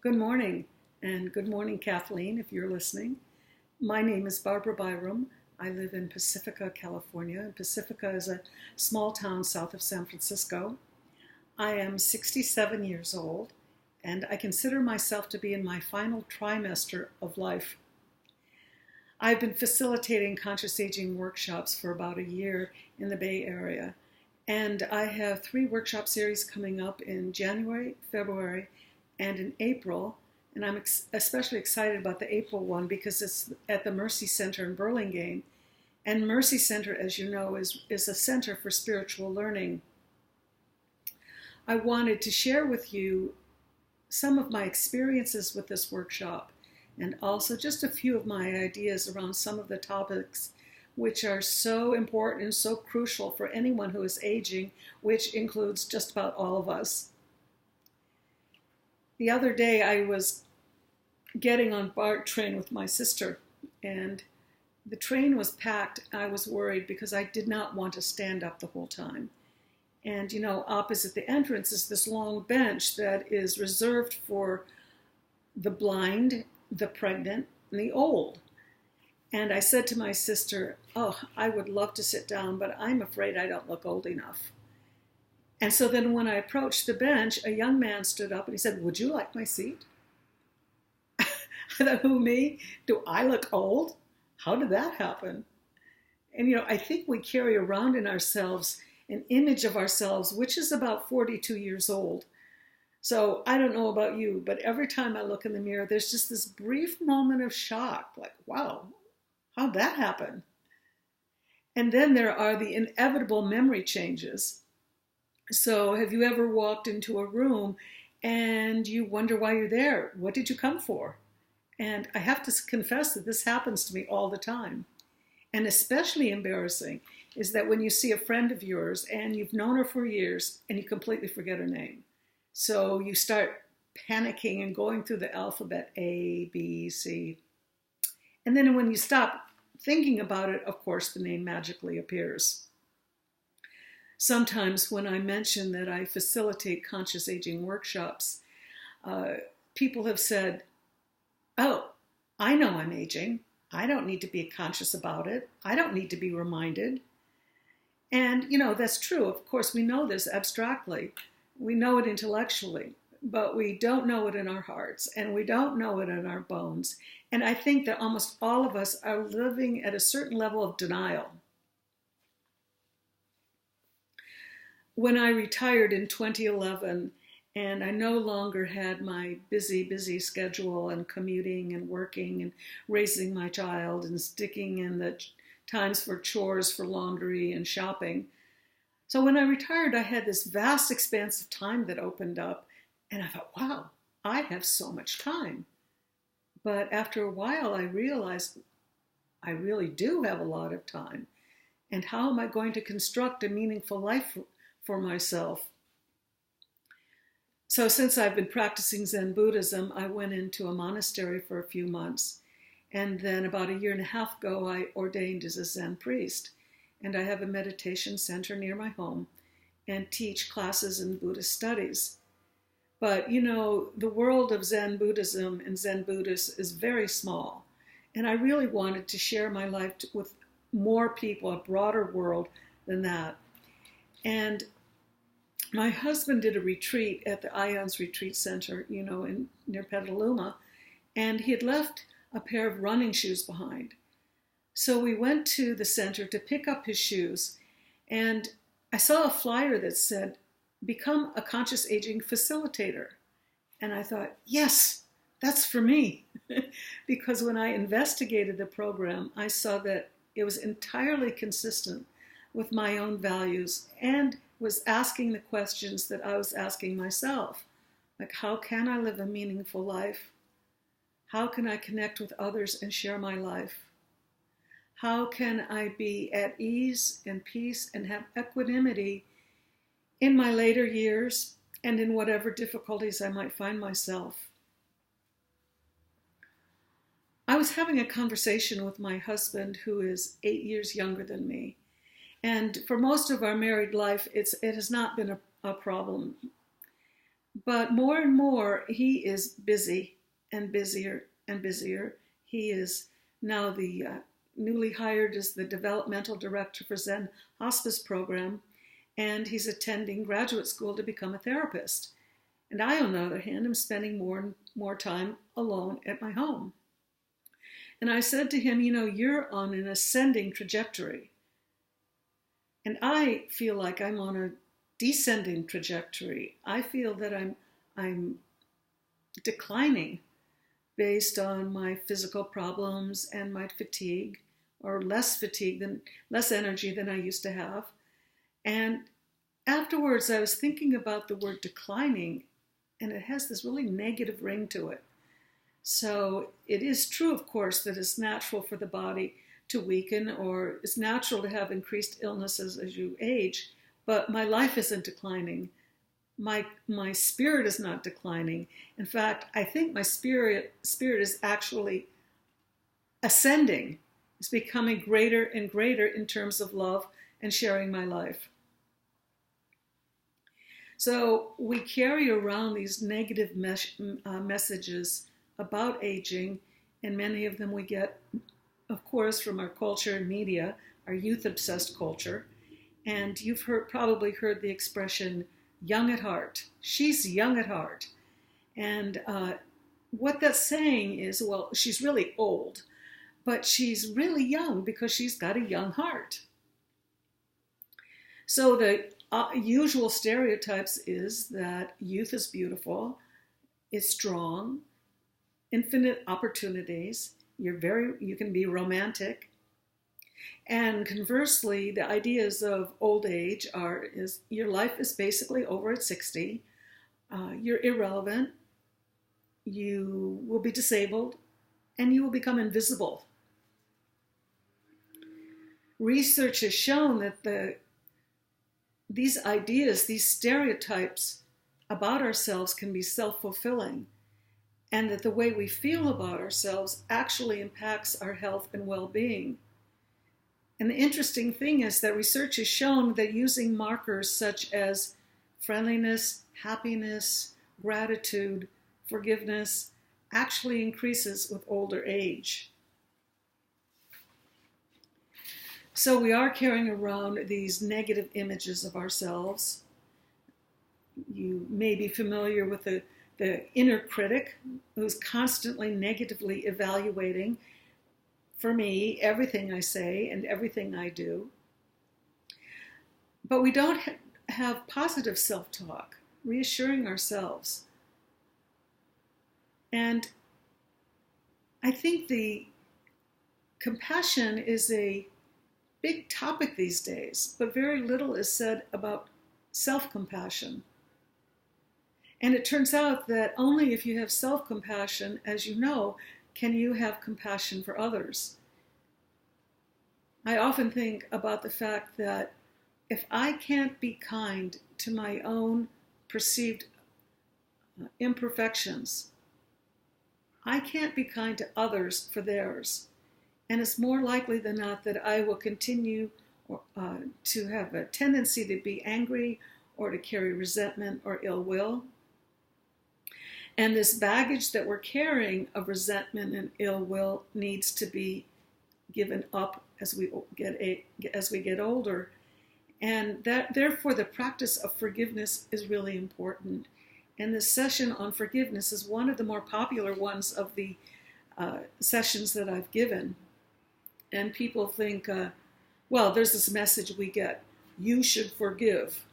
Good morning, and good morning, Kathleen, if you're listening. My name is Barbara Byrum. I live in Pacifica, California, and Pacifica is a small town south of San Francisco. I am 67 years old, and I consider myself to be in my final trimester of life. I've been facilitating conscious aging workshops for about a year in the Bay Area, and I have 3 workshop series coming up in January, February, and in April, and I'm especially excited about the April one because it's at the Mercy Center in Burlingame. And Mercy Center, as you know, is a center for spiritual learning. I wanted to share with you some of my experiences with this workshop and also just a few of my ideas around some of the topics which are so important and so crucial for anyone who is aging, which includes just about all of us. The other day I was getting on BART train with my sister, and the train was packed. I was worried because I did not want to stand up the whole time. And opposite the entrance is this long bench that is reserved for the blind, the pregnant, and the old. And I said to my sister, "Oh, I would love to sit down, but I'm afraid I don't look old enough." And so then when I approached the bench, a young man stood up and he said, "Would you like my seat?" I thought, who, me? Do I look old? How did that happen? And I think we carry around in ourselves an image of ourselves, which is about 42 years old. So I don't know about you, but every time I look in the mirror, there's just this brief moment of shock, like, wow, how'd that happen? And then there are the inevitable memory changes. So have you ever walked into a room and you wonder why you're there? What did you come for? And I have to confess that this happens to me all the time. And especially embarrassing is that when you see a friend of yours and you've known her for years and you completely forget her name. So you start panicking and going through the alphabet, A, B, C. And then when you stop thinking about it, of course, the name magically appears. Sometimes when I mention that I facilitate conscious aging workshops, people have said, "Oh, I know I'm aging. I don't need to be conscious about it. I don't need to be reminded." And, that's true. Of course, we know this abstractly. We know it intellectually, but we don't know it in our hearts, and we don't know it in our bones. And I think that almost all of us are living at a certain level of denial. When I retired in 2011, and I no longer had my busy schedule and commuting and working and raising my child and sticking in the times for chores, for laundry and shopping. So when I retired, I had this vast expanse of time that opened up, and I thought, wow, I have so much time. But after a while, I realized I really do have a lot of time. And how am I going to construct a meaningful life for myself? So since I've been practicing Zen Buddhism, I went into a monastery for a few months. And then about a year and a half ago, I ordained as a Zen priest. And I have a meditation center near my home and teach classes in Buddhist studies. But, the world of Zen Buddhism and Zen Buddhists is very small. And I really wanted to share my life with more people, a broader world than that. And my husband did a retreat at the Ions Retreat Center, near Petaluma, and he had left a pair of running shoes behind. So we went to the center to pick up his shoes, and I saw a flyer that said, "Become a conscious aging facilitator." And I thought, yes, that's for me. Because when I investigated the program, I saw that it was entirely consistent with my own values and was asking the questions that I was asking myself. Like, how can I live a meaningful life? How can I connect with others and share my life? How can I be at ease and peace and have equanimity in my later years and in whatever difficulties I might find myself? I was having a conversation with my husband, who is 8 years younger than me. And for most of our married life, it has not been a problem. But more and more, he is busy and busier and busier. He is now the newly hired as the developmental director for Zen Hospice Program, and he's attending graduate school to become a therapist. And I, on the other hand, am spending more and more time alone at my home. And I said to him, you're on an ascending trajectory. And I feel like I'm on a descending trajectory. I feel that I'm declining based on my physical problems and my fatigue, or less energy than I used to have. And afterwards, I was thinking about the word declining, and it has this really negative ring to it. So it is true, of course, that it's natural for the body to weaken, or it's natural to have increased illnesses as you age, but my life isn't declining. My spirit is not declining. In fact, I think my spirit is actually ascending. It's becoming greater and greater in terms of love and sharing my life. So we carry around these negative messages about aging, and many of them we get, of course, from our culture and media, our youth-obsessed culture. And you've probably heard the expression, young at heart. She's young at heart. And what that's saying is, well, she's really old, but she's really young because she's got a young heart. So the usual stereotypes is that youth is beautiful, it's strong, infinite opportunities, you can be romantic. And conversely, the ideas of old age is your life is basically over at 60, you're irrelevant, you will be disabled, and you will become invisible. Research has shown that these ideas, these stereotypes about ourselves can be self-fulfilling, and that the way we feel about ourselves actually impacts our health and well-being. And the interesting thing is that research has shown that using markers such as friendliness, happiness, gratitude, forgiveness actually increases with older age. So we are carrying around these negative images of ourselves. You may be familiar with the inner critic who's constantly negatively evaluating, for me, everything I say and everything I do. But we don't have positive self-talk, reassuring ourselves. And I think the compassion is a big topic these days, but very little is said about self-compassion. And it turns out that only if you have self-compassion, as you know, can you have compassion for others. I often think about the fact that if I can't be kind to my own perceived imperfections, I can't be kind to others for theirs. And it's more likely than not that I will continue to have a tendency to be angry or to carry resentment or ill will. And this baggage that we're carrying of resentment and ill will needs to be given up as we get older. And therefore the practice of forgiveness is really important. And this session on forgiveness is one of the more popular ones of the sessions that I've given. And people think, well, there's this message we get, you should forgive.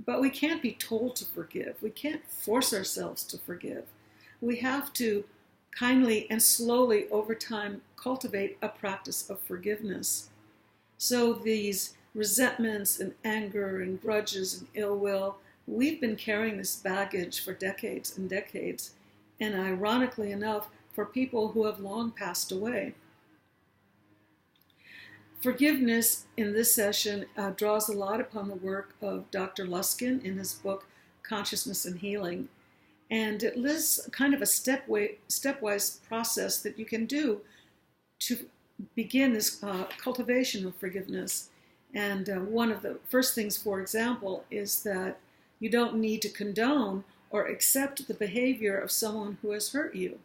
But we can't be told to forgive. We can't force ourselves to forgive. We have to kindly and slowly over time cultivate a practice of forgiveness. So these resentments and anger and grudges and ill will, we've been carrying this baggage for decades and decades. And ironically enough, for people who have long passed away. Forgiveness in this session draws a lot upon the work of Dr. Luskin in his book, Consciousness and Healing. And it lists kind of a stepwise process that you can do to begin this cultivation of forgiveness. And one of the first things, for example, is that you don't need to condone or accept the behavior of someone who has hurt you.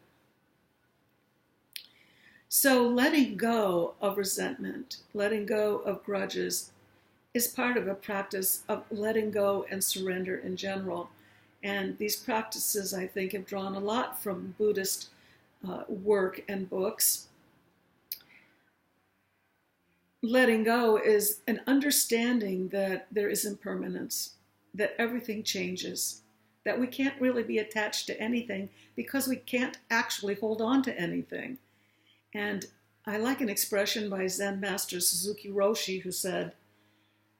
So letting go of resentment, letting go of grudges, is part of a practice of letting go and surrender in general. And these practices, I think, have drawn a lot from Buddhist work and books. Letting go is an understanding that there is impermanence, that everything changes, that we can't really be attached to anything because we can't actually hold on to anything. And I like an expression by Zen master Suzuki Roshi, who said,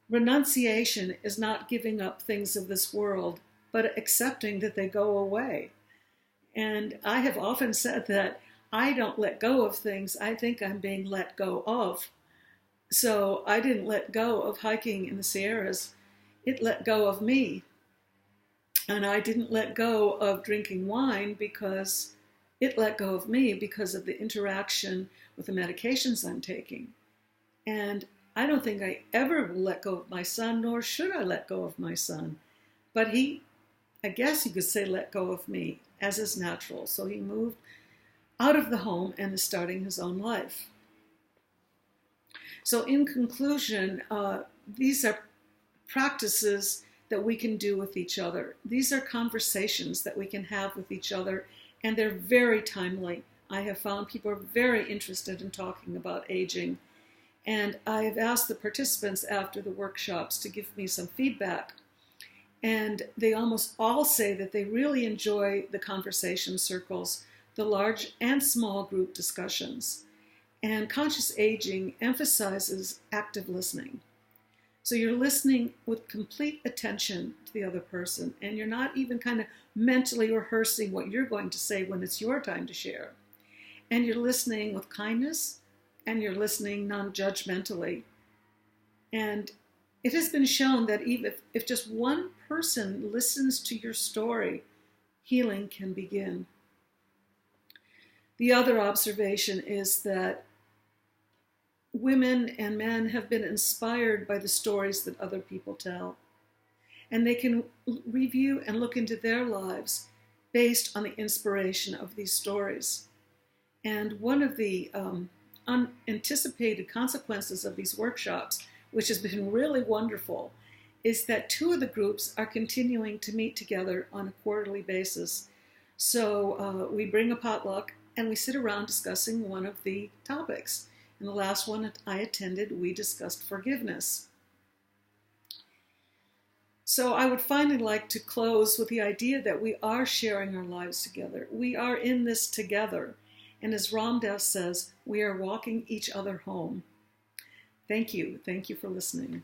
"Renunciation is not giving up things of this world, but accepting that they go away." And I have often said that I don't let go of things. I think I'm being let go of. So I didn't let go of hiking in the Sierras. It let go of me. And I didn't let go of drinking wine because it let go of me because of the interaction with the medications I'm taking. And I don't think I ever will let go of my son, nor should I let go of my son. But he, I guess you could say, let go of me, as is natural. So he moved out of the home and is starting his own life. So in conclusion, these are practices that we can do with each other. These are conversations that we can have with each other, and they're very timely. I have found people are very interested in talking about aging, and I've asked the participants after the workshops to give me some feedback, and they almost all say that they really enjoy the conversation circles, the large and small group discussions. And conscious aging emphasizes active listening. So you're listening with complete attention to the other person, and you're not even kind of mentally rehearsing what you're going to say when it's your time to share. And you're listening with kindness, and you're listening non-judgmentally. And it has been shown that even if just one person listens to your story, healing can begin. The other observation is that women and men have been inspired by the stories that other people tell. And they can review and look into their lives based on the inspiration of these stories. And one of the unanticipated consequences of these workshops, which has been really wonderful, is that 2 of the groups are continuing to meet together on a quarterly basis. So we bring a potluck and we sit around discussing one of the topics. In the last one I attended, we discussed forgiveness. So I would finally like to close with the idea that we are sharing our lives together. We are in this together. And as Ram Dass says, we are walking each other home. Thank you. Thank you for listening.